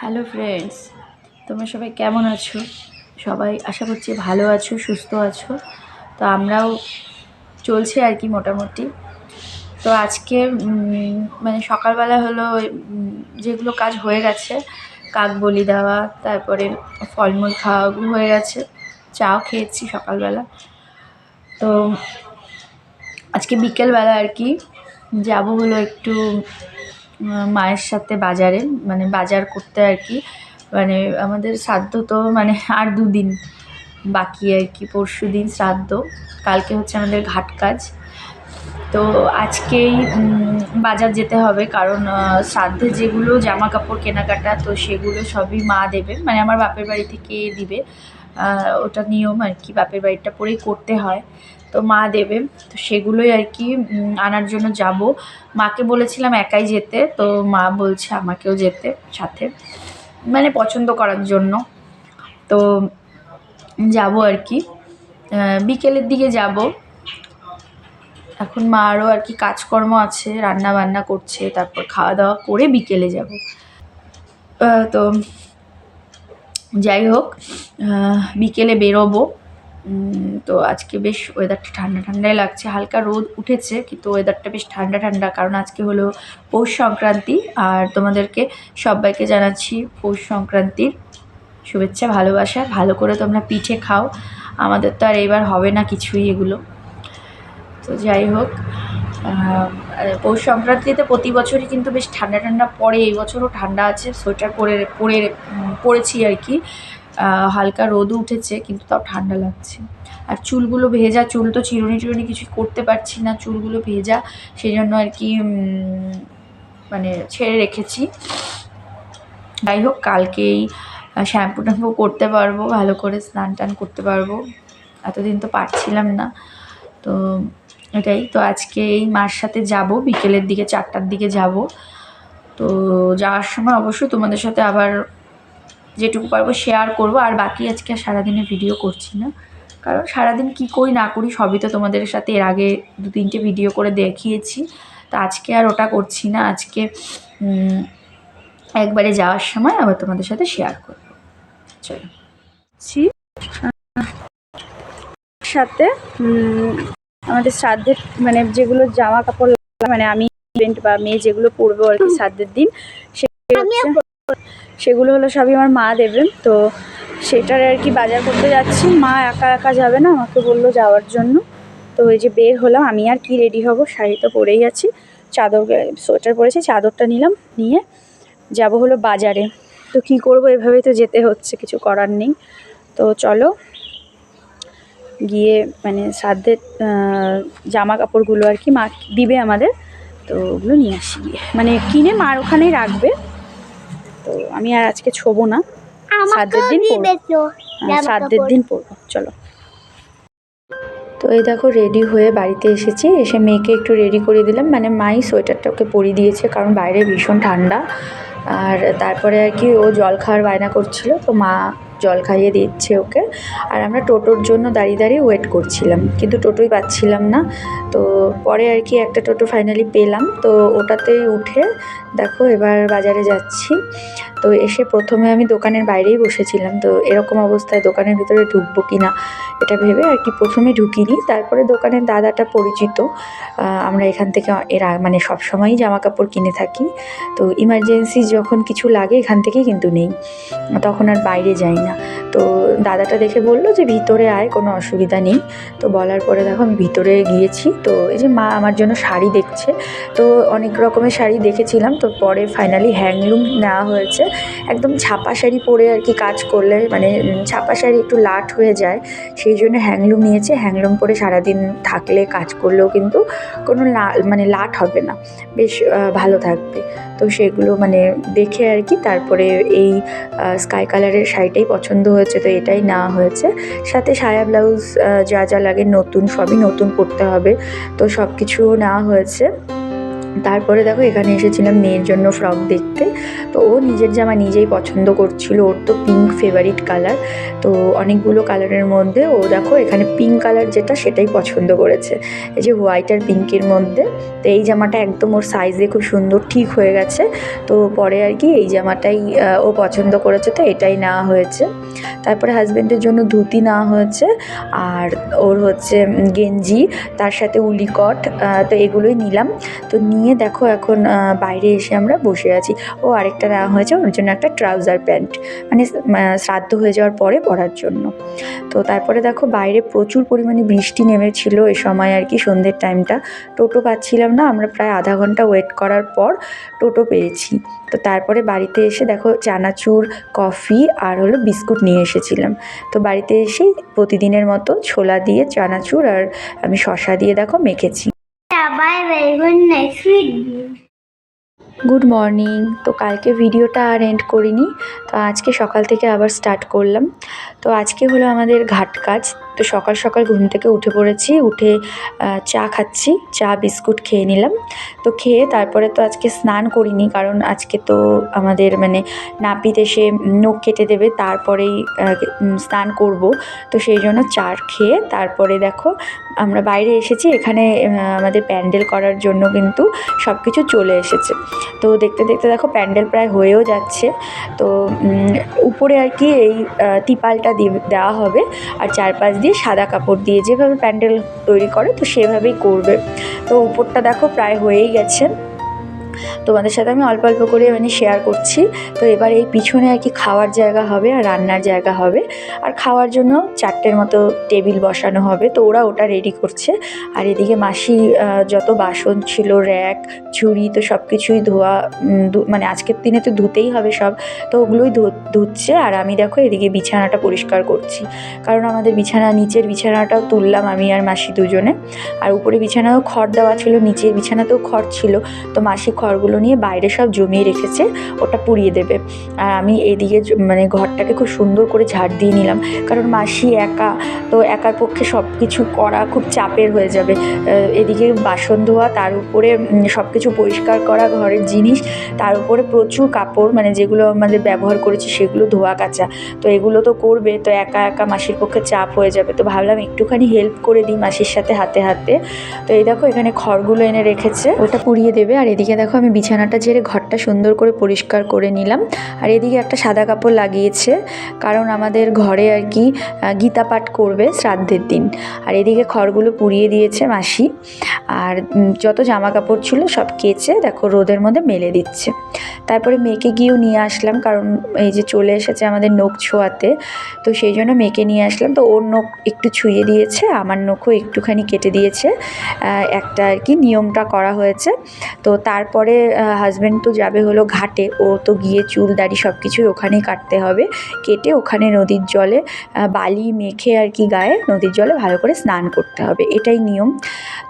Hello friends, তোমরা সবাই কেমন আছো? সবাই আশা করছি ভালো আছো, সুস্থ আছো। তো আমরাও চলছে আর কি মোটামুটি। তো আজকে মানে সকালবেলা হলো যেগুলো কাজ হয়ে গেছে, কাক বলি দেওয়া, তারপরে ফলমূল খাওয়া, ওগুলো হয়ে গেছে। চাও খেয়েছি সকালবেলা। তো আজকে বিকেলবেলা আর কি যাবো হলো একটু মায়ের সাথে বাজারে, মানে বাজার করতে আর কি। মানে আমাদের শ্রাদ্ধ তো মানে আর 2 দিন বাকি আর কি। পরশু দিন শ্রাদ্ধ, কালকে হচ্ছে আমাদের ঘাট কাজ। তো আজকেই বাজার যেতে হবে, কারণ শ্রাদ্ধে যেগুলো জামা কাপড় কেনাকাটা, তো সেগুলো সবই মা দেবে, মানে আমার বাপের বাড়ি থেকে দিবে। ওটা নিয়ম আর কি, বাপের বাড়িটা পরেই করতে হয়। তো মা দেবে, তো সেগুলোই আর কি আনার জন্য যাব। মাকে বলেছিলাম একাই যেতে, তো মা বলছে আমাকেও যেতে সাথে, মানে পছন্দ করার জন্য। তো যাব আর কি, বিকেলের দিকে যাব। এখন মারও আর কি কাজকর্ম আছে, রান্না বান্না করছে, তারপর খাওয়া দাওয়া করে বিকেলে যাব। তো যাই হোক, বিকেলে বেরোবো। তো আজকে বেশ ওয়েদারটা ঠান্ডা ঠান্ডাই লাগছে, হালকা রোদ উঠেছে কিন্তু ওয়েদারটা বেশ ঠান্ডা ঠান্ডা, কারণ আজকে হলো পৌষ সংক্রান্তি। আর তোমাদেরকে সবাইকে জানাচ্ছি পৌষ সংক্রান্তির শুভেচ্ছা, ভালোবাসা। ভালো করে তোমরা পিঠে খাও, আমাদের তো আর এবার হবে না কিছুই এগুলো। তো যাই হোক, পৌষ সংক্রান্তিতে প্রতি বছরই কিন্তু বেশ ঠান্ডা ঠান্ডা পড়ে। এই বছরও ঠান্ডা আছে, সোয়েটার পরেছি আর কি। হালকা রোদও উঠেছে কিন্তু তাও ঠান্ডা লাগছে। আর চুলগুলো ভেজা, চুল তো চিরুনি কিছু করতে পারছি না, চুলগুলো ভেজা, সেই জন্য আর কি মানে ছেড়ে রেখেছি। যাই হোক, কালকেই শ্যাম্পু ট্যাম্পু করতে পারবো, ভালো করে স্নান টান করতে পারবো, এতদিন তো পারছিলাম না। তো এটাই তো, আজকে এই মার সাথে যাব, বিকেলের দিকে 4টার দিকে যাব। তো যাওয়ার সময় অবশ্যই তোমাদের সাথে আবার যেটুকু পারবো শেয়ার করব। আর বাকি আজকে আর সারাদিনে ভিডিও করছি না, কারণ সারাদিন কি করি না করি সবই তো তোমাদের সাথে এর আগে 2-3টে ভিডিও করে দেখিয়েছি। তো আজকে আর ওটা করছি না, আজকে একবারে যাওয়ার সময় আবার তোমাদের সাথে শেয়ার করব। চলো সাথে আমাদের শ্রাদ্ধের মানে যেগুলো জামা কাপড়, মানে আমি বা মেয়ে যেগুলো পরবো আর কি শ্রাদ্ধের দিন, সেগুলো হলো সবই আমার মা দেবে। তো সেটার আর কি বাজার করতে যাচ্ছি। মা একা একা যাবে না, আমাকে বললো যাওয়ার জন্য। তো এই যে বের হলাম, আমি আর কি রেডি হব, শাড়ি তো পরেই আছি, চাদর সোয়েটার পরেছি, চাদরটা নিলাম, নিয়ে যাব হলো বাজারে। তো কি করব, এভাবেই তো যেতে হচ্ছে, কিছু করার নেই। তো চলো গিয়ে মানে শ্রাদ্ধের জামা কাপড়গুলো আর কি মা দিবে আমাদের, তো ওগুলো নিয়ে আসি গিয়ে, মানে কিনে মার ওখানেই রাখবে। তো আমি আর আজকে ছোবো না, শ্রাদ্ধের দিন পরবো, শ্রাদ্ধের দিন পরবো। চলো। তো এই দেখো রেডি হয়ে বাড়িতে এসেছি, এসে মেয়েকে একটু রেডি করে দিলাম, মানে মাই সোয়েটারটা ওকে পরিয়ে দিয়েছে, কারণ বাইরে ভীষণ ঠান্ডা। আর তারপরে আর কি ও জল খাওয়ার বায়না করছিল, তো মা জল খাইয়ে দিচ্ছে ওকে। আর আমরা টোটোর জন্য দাঁড়িয়ে দাঁড়িয়ে ওয়েট করছিলাম, কিন্তু টোটোই পাচ্ছিলাম না। তো পরে আর কি একটা টোটো ফাইনালি পেলাম, তো ওটাতেই উঠে দেখো এবার বাজারে যাচ্ছি। তো এসে প্রথমে আমি দোকানের বাইরেই বসেছিলাম, তো এরকম অবস্থায় দোকানের ভিতরে ঢুকবো কি না এটা ভেবে আর কি প্রথমে ঢুকিনি। তারপরে দোকানের দাদাটা পরিচিত, আমরা এখান থেকে মানে সবসময়ই জামা কাপড় কিনে থাকি। তো ইমার্জেন্সি যখন কিছু লাগে এখান থেকেই কিন্তু নেই, তখন আর বাইরে যাই না। তো দাদাটা দেখে বললো যে ভিতরে আয়, কোনো অসুবিধা নেই। তো বলার পরে দেখো আমি ভিতরে গিয়েছি। তো এই যে মা আমার জন্য শাড়ি দেখছে, তো অনেক রকমের শাড়ি দেখেছিলাম, তো পরে ফাইনালি হ্যাংলুম নেওয়া হয়েছে। একদম ছাপা শাড়ি পরে আর কি কাজ করলে, মানে ছাপা শাড়ি একটু লাট হয়ে যায়, সেই জন্য হ্যাংলুম নিয়েছে। হ্যাংলুম পরে সারাদিন থাকলে কাজ করলেও কিন্তু কোনো মানে লাট হবে না, বেশ ভালো থাকবে। তো সেগুলো মানে দেখে আর কি তারপরে এই স্কাই কালারের শাড়িটাই পছন্দ হয়েছে, তো এটাই নেওয়া হয়েছে। সাথে সায়া ব্লাউজ যা যা লাগে নতুন, সবই নতুন পরতে হবে, তো সব কিছু নেওয়া হয়েছে। তারপরে দেখো এখানে এসেছিলাম মেয়ের জন্য ফ্রক দেখতে। তো ও নিজের জামা নিজেই পছন্দ করছিল, ওর তো পিঙ্ক ফেভারিট কালার। তো অনেকগুলো কালারের মধ্যে ও দেখো এখানে পিঙ্ক কালার যেটা সেটাই পছন্দ করেছে, এই যে হোয়াইট আর পিঙ্কের মধ্যে। তো এই জামাটা একদম ওর সাইজে খুব সুন্দর ঠিক হয়ে গেছে। তো পরে আর কি এই জামাটাই ও পছন্দ করেছে, তো এটাই নেওয়া হয়েছে। তারপরে হাজব্যান্ডের জন্য ধুতি নেওয়া হয়েছে, আর ওর হচ্ছে গেঞ্জি, তার সাথে উলিকট, তো এগুলোই নিলাম। তো নিয়ে দেখো এখন বাইরে এসে আমরা বসে আছি। ও আরেকটা নেওয়া হয়েছে ওর জন্য একটা ট্রাউজার প্যান্ট, মানে শ্রাদ্ধ হয়ে যাওয়ার পরে পরার জন্য। তো তারপরে দেখো বাইরে প্রচুর পরিমাণে বৃষ্টি নেমেছিল এ সময় আর কি, সন্ধ্যের টাইমটা। টোটো পাচ্ছিলাম না, আমরা প্রায় আধা ঘন্টা ওয়েট করার পর টোটো পেয়েছি। তো তারপরে বাড়িতে এসে দেখো চানাচুর, কফি আর হলো বিস্কুট নিয়ে এসেছিলাম। তো বাড়িতে এসেই প্রতিদিনের মতো ছোলা দিয়ে চানাচুর আর আমি শসা দিয়ে দেখো মেখেছি। Good morning. তো কালকে ভিডিওটা আর এন্ড করিনি, তো আজকে সকাল থেকে আবার স্টার্ট করলাম। তো আজকে হলো আমাদের ঘাট কাজ। তো সকাল সকাল ঘুম থেকে উঠে পড়েছি, উঠে চা খাচ্ছি, চা বিস্কুট খেয়ে নিলাম। তো খেয়ে তারপরে তো আজকে স্নান করিনি, কারণ আজকে তো আমাদের মানে নাপিত এসে নখ কেটে দেবে, তারপরেই স্নান করব। তো সেই জন্য চা খেয়ে তারপরে দেখো আমরা বাইরে এসেছি। এখানে আমাদের প্যান্ডেল করার জন্য কিন্তু সব কিছু চলে এসেছে। তো দেখতে দেখতে দেখো প্যান্ডেল প্রায় হয়েও যাচ্ছে। তো উপরে আর কি এই তিপালটা দেওয়া হবে, আর চারপাশ দিয়ে সাদা কাপড় দিয়ে যেভাবে প্যান্ডেল তৈরি করে তো সেভাবেই করবে। তো উপরটা দেখো প্রায় হয়েই গেছে। তোমাদের সাথে আমি অল্প অল্প করে মানে শেয়ার করছি। তো এবার এই পিছনে আর কি খাওয়ার জায়গা হবে আর রান্নার জায়গা হবে, আর খাওয়ার জন্য 4টের মতো টেবিল বসানো হবে। তো ওরা ওটা রেডি করছে। আর এদিকে মাসি যত বাসন ছিল, র্যাক, ঝুড়ি, তো সব কিছুই ধোয়া, মানে আজকের দিনে তো ধুতেই হবে সব, তো ওগুলোই ধুচ্ছে। আর আমি দেখো এদিকে বিছানাটা পরিষ্কার করছি, কারণ আমাদের বিছানা, নিচের বিছানাটাও তুললাম আমি আর মাসি দুজনে। আর উপরে বিছানাও খড় দেওয়া ছিল, নিচের বিছানাতেও খড় ছিল। তো মাসি খড়গুলো নিয়ে বাইরে সব জমিয়ে রেখেছে, ওটা পুড়িয়ে দেবে। আর আমি এদিকে মানে ঘরটাকে খুব সুন্দর করে ঝাড় দিয়ে নিলাম, কারণ মাসি একা, তো একার পক্ষে সব কিছু করা খুব চাপের হয়ে যাবে। এদিকে বাসন ধোয়া, তার উপরে সব কিছু পরিষ্কার করা, ঘরের জিনিস, তার উপরে প্রচুর কাপড়, মানে যেগুলো আমাদের ব্যবহার করেছি সেগুলো ধোয়া কাচা, তো এগুলো তো করবে। তো একা একা মাসির পক্ষে চাপ হয়ে যাবে। তো ভাবলাম একটুখানি হেল্প করে দিই মাসির সাথে হাতে হাতে। তো এই দেখো এখানে খড়গুলো এনে রেখেছে, ওটা পুড়িয়ে দেবে। আর এদিকে দেখো আমি বিছানাটা ঝেড়ে ঘরটা সুন্দর করে পরিষ্কার করে নিলাম। আর এদিকে একটা সাদা কাপড় লাগিয়েছে, কারণ আমাদের ঘরে আর কি গীতা পাঠ করবে শ্রাদ্ধের দিন। আর এদিকে খড়গুলো পুড়িয়ে দিয়েছে মাসি। আর যত জামা কাপড় ছিল সব কেচে দেখো রোদের মধ্যে মেলে দিচ্ছে। তারপরে মেয়েকে গিয়েও নিয়ে আসলাম, কারণ এই যে চলে এসেছে আমাদের নখ ছোঁয়াতে, তো সেই জন্য মেয়েকে নিয়ে আসলাম। তো ওর নখ একটু ছুঁয়ে দিয়েছে, আমার নখও একটুখানি কেটে দিয়েছে, একটা আর কি নিয়মটা করা হয়েছে। তো তারপরে হাজব্যান্ড তো যাবে হলো ঘাটে, ও তো গিয়ে চুল দাড়ি সব কিছুই ওখানেই কাটতে হবে, কেটে ওখানে নদীর জলে বালি মেখে আর কি গায়ে নদীর জলে ভালো করে স্নান করতে হবে, এটাই নিয়ম।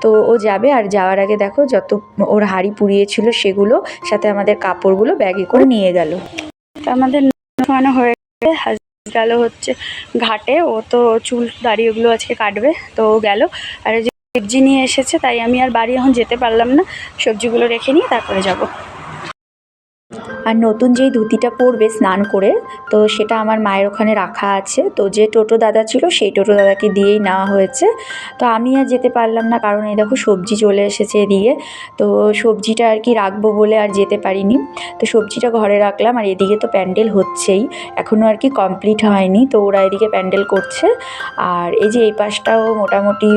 তো ও যাবে, আর যাওয়ার আগে দেখো যত ওর হাঁড়ি পুড়িয়েছিল সেগুলো সাথে আমাদের কাপড়গুলো ব্যাগে করে নিয়ে গেল। তো আমাদের খাওয়ানো হয়ে গেল হচ্ছে ঘাটে, ও তো চুল দাড়ি ওগুলো আজকে কাটবে, তো ও গেল। আর যে সবজি নিয়ে এসেছে, তাই আমি আর বাড়ি এখন যেতে পারলাম না, সবজিগুলো রেখে নিয়ে তারপরে যাব। আর নতুন যেই ধুতিটা পরবে স্নান করে, তো সেটা আমার মায়ের ওখানে রাখা আছে। তো যে টোটো দাদা ছিল সেই টোটো দাদাকে দিয়েই নেওয়া হয়েছে। তো আমি আর যেতে পারলাম না, কারণ এই দেখো সবজি চলে এসেছে এদিকে। তো সবজিটা আর কি রাখবো বলে আর যেতে পারিনি। তো সবজিটা ঘরে রাখলাম। আর এদিকে তো প্যান্ডেল হচ্ছেই, এখনও আর কি কমপ্লিট হয়নি। তো ওরা এদিকে প্যান্ডেল করছে। আর এই যে এই পাশটাও মোটামুটি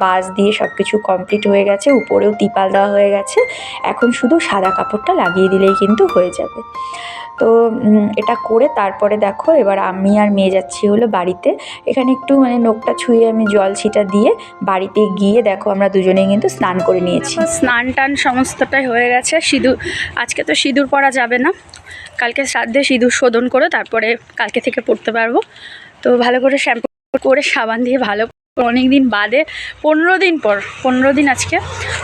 বাঁশ দিয়ে সব কিছু কমপ্লিট হয়ে গেছে, উপরেও তিপাল দেওয়া হয়ে গেছে। এখন শুধু সাদা কাপড়টা লাগিয়ে দিলেই কিন্তু হয়ে যাবে। তো এটা করে তারপরে দেখো এবার আমি আর মেয়ে যাচ্ছি হলো বাড়িতে। এখানে একটু মানে নখটা ছুঁয়ে আমি জল ছিটা দিয়ে বাড়িতে গিয়ে দেখো আমরা দুজনেই কিন্তু স্নান করে নিয়েছি। স্নান টান সমস্তটাই হয়ে গেছে। সিঁদুর, আজকে তো সিঁদুর পরা যাবে না, কালকে শ্রাদ্ধে সিঁদুর শোধন করে তারপরে কালকে থেকে পরতে পারবো। তো ভালো করে শ্যাম্পু করে সাবান দিয়ে ভালো অনেক দিন বাদে 15 দিন পর, 15 দিন আজকে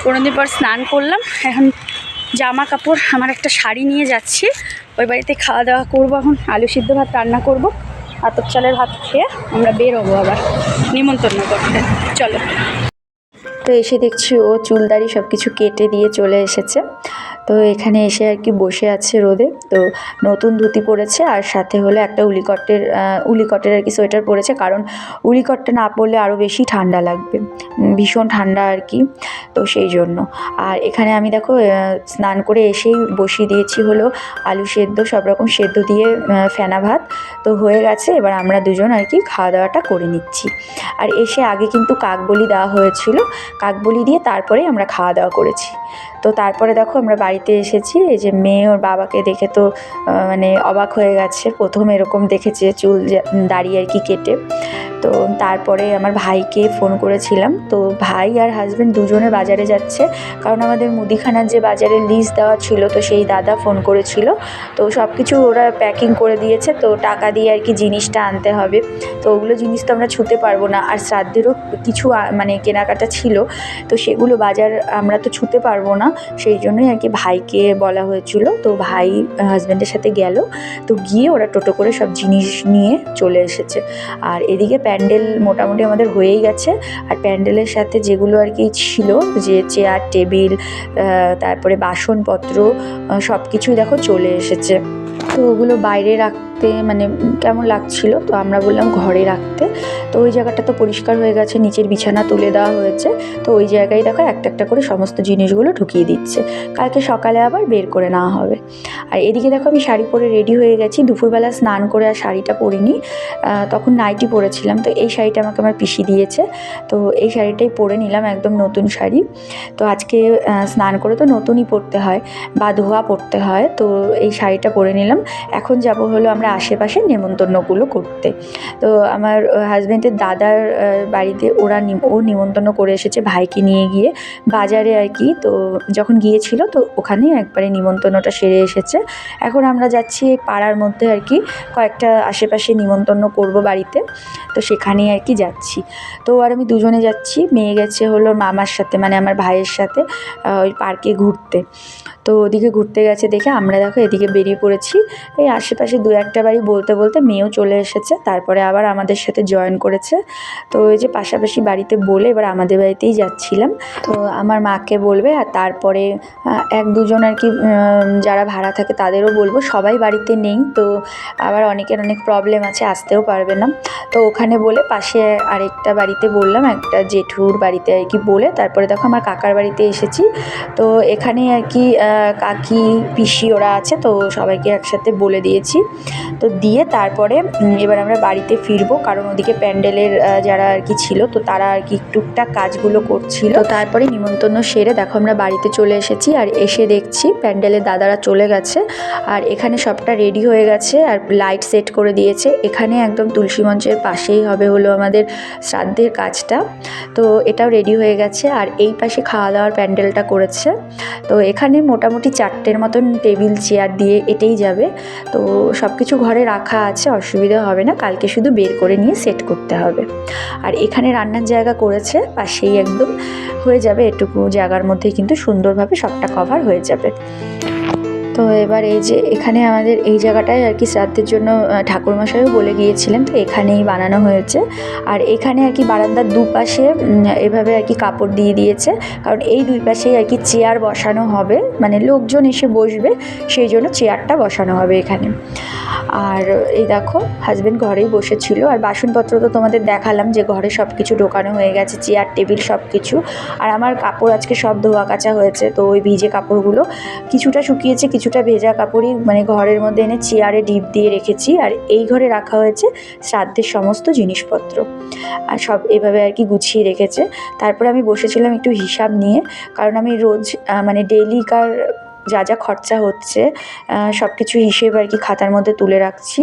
15 দিন পর স্নান করলাম। এখন জামা কাপড়, আমার একটা শাড়ি নিয়ে যাচ্ছি, ওই বাড়িতে খাওয়া দাওয়া করবো। এখন আলু সিদ্ধ ভাত রান্না করব, আতপ চালের ভাত খেয়ে আমরা বের হবো আবার নিমন্ত্রণ করতে। চলো। তো এসে দেখছি ও চুলদাড়ি সব কিছু কেটে দিয়ে চলে এসেছে। তো এখানে এসে আর কি বসে আছে রোদে। তো নতুন ধুতি পরেছে আর সাথে হলো একটা উলিকটের আর কি সোয়েটার পরেছে, কারণ উলিকটটা না পরলে আরও বেশি ঠান্ডা লাগবে, ভীষণ ঠান্ডা আর কি, তো সেই জন্য। আর এখানে আমি দেখো স্নান করে এসেই বসিয়ে দিয়েছি হলো আলু সেদ্ধ, সব রকম সেদ্ধ দিয়ে ফেনা ভাত তো হয়ে গেছে। এবার আমরা দুজন আর কি খাওয়া দাওয়াটা করে নিচ্ছি। আর এসে আগে কিন্তু কাকবলি দেওয়া হয়েছিল, কাকবলি দিয়ে তারপরে আমরা খাওয়া দাওয়া করেছি। তো তারপরে দেখো আমরা বাড়িতে এসেছি। এই যে মেয়ে ওর বাবাকে দেখে তো মানে অবাক হয়ে গেছে, প্রথম এরকম দেখেছে চুল দাড়ি আর কি কেটে। তো তারপরে আমার ভাইকে ফোন করেছিলাম, তো ভাই আর হাজব্যান্ড দুজনে বাজারে যাচ্ছে, কারণ আমাদের মুদিখানার যে বাজারের লিস্ট দেওয়া ছিল তো সেই দাদা ফোন করেছিল। তো সব কিছু ওরা প্যাকিং করে দিয়েছে, তো টাকা দিয়ে আর কি জিনিসটা আনতে হবে। তো ওগুলো জিনিস তো আমরা ছুঁতে পারবো না, আর শ্রাদ্ধেরও কিছু মানে কেনাকাটা ছিল, তো সেগুলো বাজার আমরা তো ছুঁতে পারবো না, সেই জন্যই আর কি ভাইকে বলা হয়েছিল। তো ভাই হাজব্যান্ডের সাথে গেল, তো গিয়ে ওরা টোটো করে সব জিনিস নিয়ে চলে এসেছে। আর এদিকে প্যান্ডেল মোটামুটি আমাদের হয়েই গেছে। আর প্যান্ডেলের সাথে যেগুলো আর কি ছিল, যে চেয়ার টেবিল তারপরে বাসনপত্র সব কিছুই দেখো চলে এসেছে। তো ওগুলো বাইরে রাখতে মানে কেমন লাগছিল, তো আমরা বললাম ঘরে রাখতে। তো ওই জায়গাটা তো পরিষ্কার হয়ে গেছে, নিচের বিছানা তুলে দেওয়া হয়েছে, তো ওই জায়গায় দেখো একটা একটা করে সমস্ত জিনিসগুলো ঢুকিয়ে দিচ্ছে, কালকে সকালে আবার বের করে নেওয়া হবে। আর এদিকে দেখো আমি শাড়ি পরে রেডি হয়ে গেছি। দুপুরবেলা স্নান করে আর শাড়িটা পরিনি, তখন নাইটি পরেছিলাম। তো এই শাড়িটা আমাকে আমার পিসি দিয়েছে, তো এই শাড়িটাই পরে নিলাম, একদম নতুন শাড়ি। তো আজকে স্নান করে তো নতুনই পরতে হয় বা ধোয়া পরতে হয়, তো এই শাড়িটা পরে নিলাম। এখন যাব হলো আমরা আশেপাশে নেমন্তন্নগুলো করতে। তো আমার হাজব্যান্ডের দাদার বাড়িতে ও নিমন্ত্রণ করে এসেছে ভাইকে নিয়ে গিয়ে বাজারে আর কি। তো যখন গিয়েছিল তো ওখানে একবারে নিমন্ত্রণটা সেরে এসেছে। এখন আমরা যাচ্ছি এই পাড়ার মধ্যে আর কি, কয়েকটা আশেপাশে নিমন্ত্রণ করব বাড়িতে, তো সেখানেই আর কি যাচ্ছি। তো আর আমি দুজনে যাচ্ছি, মেয়ে গেছে হলো মামার সাথে মানে আমার ভাইয়ের সাথে ওই পার্কে ঘুরতে। তো ওদিকে ঘুরতে গেছে দেখে আমরা দেখো এদিকে বেরিয়ে পড়েছি। এই আশেপাশে দু একটা বাড়ি বলতে বলতে মেয়েও চলে এসেছে, তারপরে আবার আমাদের সাথে জয়েন করেছে। তো ওই যে পাশাপাশি বাড়িতে বলে এবার আমাদের বাড়িতেই যাচ্ছিলাম। তো আমার মাকে বলবে, আর তারপরে এক দুজন আর কি যারা ভাড়া থাকে তাদেরও বলবো, সবাই বাড়িতে নেই, তো আবার অনেকের অনেক প্রবলেম আছে, আসতেও পারবে না। তো ওখানে বলে পাশে আরেকটা বাড়িতে বললাম, একটা জেঠুর বাড়িতে আর কি বলে তারপরে দেখো আমার কাকার বাড়িতে এসেছি। তো এখানে আর কি কাকি পিসি ওরা আছে, তো সবাইকে একসাথে বলে দিয়েছি। তো দিয়ে তারপরে এবার আমরা বাড়িতে ফিরবো, কারণ ওদিকে প্যান্ডেলের যারা আর কি ছিল তো তারা আর কি টুকটাক কাজগুলো করছিল। তো তারপরে নিমন্ত্রণ সেরে দেখো আমরা বাড়িতে চলে এসেছি। আর এসে দেখছি প্যান্ডেলের দাদারা চলে গেছে, আর এখানে সবটা রেডি হয়ে গেছে, আর লাইট সেট করে দিয়েছে। এখানে একদম তুলসী মঞ্চের পাশেই হবে হলো আমাদের শ্রাদ্ধের কাজটা, তো এটাও রেডি হয়ে গেছে। আর এই পাশে খাওয়া দাওয়ার প্যান্ডেলটা করেছে। তো এখানে মোটামুটি 4টের মতন টেবিল চেয়ার দিয়ে এটাই যাবে। তো সব কিছু ঘরে রাখা আছে, অসুবিধা হবে না, কালকে শুধু বের করে নিয়ে সেট করতে হবে। আর এখানে রান্নার জায়গা করেছে পাশেই, একদম হয়ে যাবে এটুকু জায়গার মধ্যে, কিন্তু সুন্দরভাবে সবটা কভার হয়ে যাবে। তো এবার এই যে এখানে আমাদের এই জায়গাটায় আর কি শ্রাদ্ধের জন্য ঠাকুরমশাইও বলে গিয়েছিলেন, তো এখানেই বানানো হয়েছে। আর এখানে আর কি বারান্দার দুপাশে এভাবে আর কি কাপড় দিয়ে দিয়েছে, কারণ এই দুই পাশেই আর কি চেয়ার বসানো হবে, মানে লোকজন এসে বসবে সেই জন্য চেয়ারটা বসানো হবে এখানে। আর এই দেখো হাজব্যান্ড ঘরেই বসেছিল। আর বাসনপত্র তো তোমাদের দেখালাম যে ঘরে সব কিছু ঢোকানো হয়ে গেছে, চেয়ার টেবিল সব কিছু। আর আমার কাপড় আজকে সব ধোয়া কাচা হয়েছে, তো ওই ভিজে কাপড়গুলো কিছুটা শুকিয়েছে, কিছুটা ভেজা কাপড়ই মানে ঘরের মধ্যে এনে চেয়ারে ডিপ দিয়ে রেখেছি। আর এই ঘরে রাখা হয়েছে শ্রাদ্ধের সমস্ত জিনিসপত্র, আর সব এভাবে আর কি গুছিয়ে রেখেছে। তারপরে আমি বসেছিলাম একটু হিসাব নিয়ে, কারণ আমি রোজ মানে ডেইলিকার যা যা খরচা হচ্ছে সব কিছু হিসেব আর কি খাতার মধ্যে তুলে রাখছি।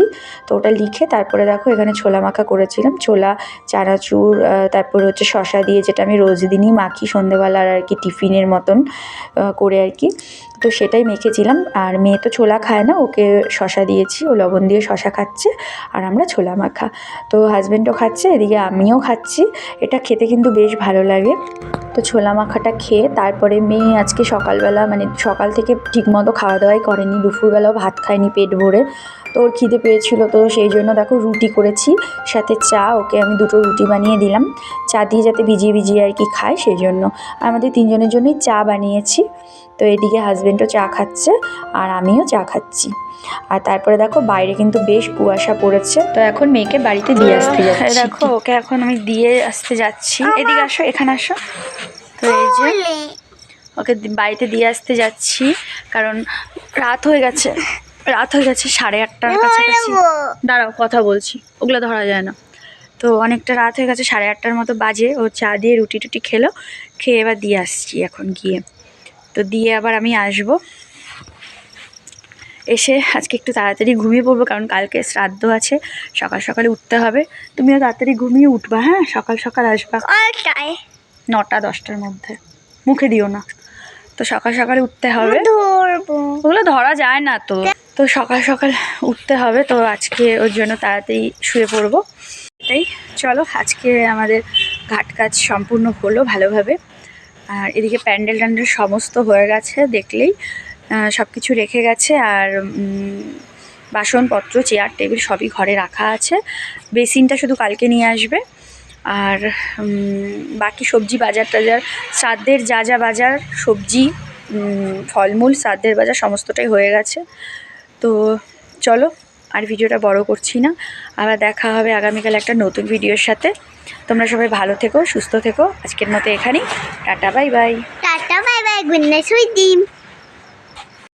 তো ওটা লিখে তারপরে দেখো এখানে ছোলা মাখা করেছিলাম, ছোলা চানাচুর, তারপরে হচ্ছে শশা দিয়ে, যেটা আমি রোজ দিনই মাখি সন্ধেবেলার আর কি টিফিনের মতন করে আর কি। তো সেটাই মেখেছিলাম। আর মেয়ে তো ছোলা খায় না, ওকে শশা দিয়েছি, ও লবণ দিয়ে শশা খাচ্ছে আর আমরা ছোলা মাখা। তো হাজব্যান্ডও খাচ্ছে, এদিকে আমিও খাচ্ছি। এটা খেতে কিন্তু বেশ ভালো লাগে। তো ছোলা মাখাটা খেয়ে তারপরে মেয়ে আজকে সকালবেলা মানে সকাল থেকে ঠিকমতো খাওয়া দাওয়াই করেনি, দুপুরবেলাও ভাত খায়নি পেট ভরে। তো ওর খিদে পেয়েছিল, তো সেই জন্য দেখো রুটি করেছি, সাথে চা। ওকে আমি 2টো রুটি বানিয়ে দিলাম, চা দিয়ে যাতে ভিজিয়ে ভিজিয়ে আর কি খায় সেই জন্য। আমাদের 3জনের জন্যই চা বানিয়েছি। তো এদিকে হাজব্যান্ডও চা খাচ্ছে আর আমিও চা খাচ্ছি। আর তারপরে দেখো বাইরে কিন্তু বেশ কুয়াশা পড়েছে। তো এখন মেয়েকে বাড়িতে দিয়ে আসতে যাচ্ছি। দেখো ওকে এখন আমি দিয়ে আসতে যাচ্ছি। এদিকে আসো, এখানে আসো। তো এই যে ওকে বাড়িতে দিয়ে আসতে যাচ্ছি, কারণ রাত হয়ে গেছে 8:30টার কাছাকাছি। দাঁড়াও, কথা বলছি, ওগুলো ধরা যায় না। তো অনেকটা রাত হয়ে গেছে, 8:30টার মতো বাজে। ও চা দিয়ে রুটি টুটি খেলো, খেয়ে এবার দিয়ে আসছি এখন গিয়ে। তো দিয়ে আবার আমি আসবো, এসে আজকে একটু তাড়াতাড়ি ঘুমিয়ে পড়বো, কারণ কালকে শ্রাদ্ধ আছে, সকাল সকালে উঠতে হবে। তুমিও তাড়াতাড়ি ঘুমিয়ে উঠবা, হ্যাঁ? সকাল সকাল আসবা 9টা-10টার মধ্যে, মুখে দিও না। তো সকাল সকালে উঠতে হবে, ওগুলো ধরা যায় না। তো তো সকাল সকাল উঠতে হবে, তো আজকে ওর জন্য তাড়াতাড়ি শুয়ে পড়বো। তাই চলো, আজকে আমাদের ঘাট কাজ সম্পূর্ণ হলো ভালোভাবে। আর এদিকে প্যান্ডেল ট্যান্ডেল সমস্ত হয়ে গেছে, দেখলেই সব কিছু রেখে গেছে। আর বাসনপত্র, চেয়ার টেবিল সবই ঘরে রাখা আছে। বেসিনটা শুধু কালকে নিয়ে আসবে। আর বাকি সবজি বাজার টাজার, শ্রাদ্ধের যা যা বাজার, সবজি, ফলমূল, শ্রাদ্ধের বাজার সমস্তটাই হয়ে গেছে। তো চলো, আর ভিডিওটা বড় করছি না, আবার দেখা হবে আগামীকাল একটা নতুন ভিডিওর সাথে। তোমরা সবাই ভালো থেকো, সুস্থ থেকো। আজকের মতো এখানেই, tata bye bye. Tata bye bye, good night sweet ডিম।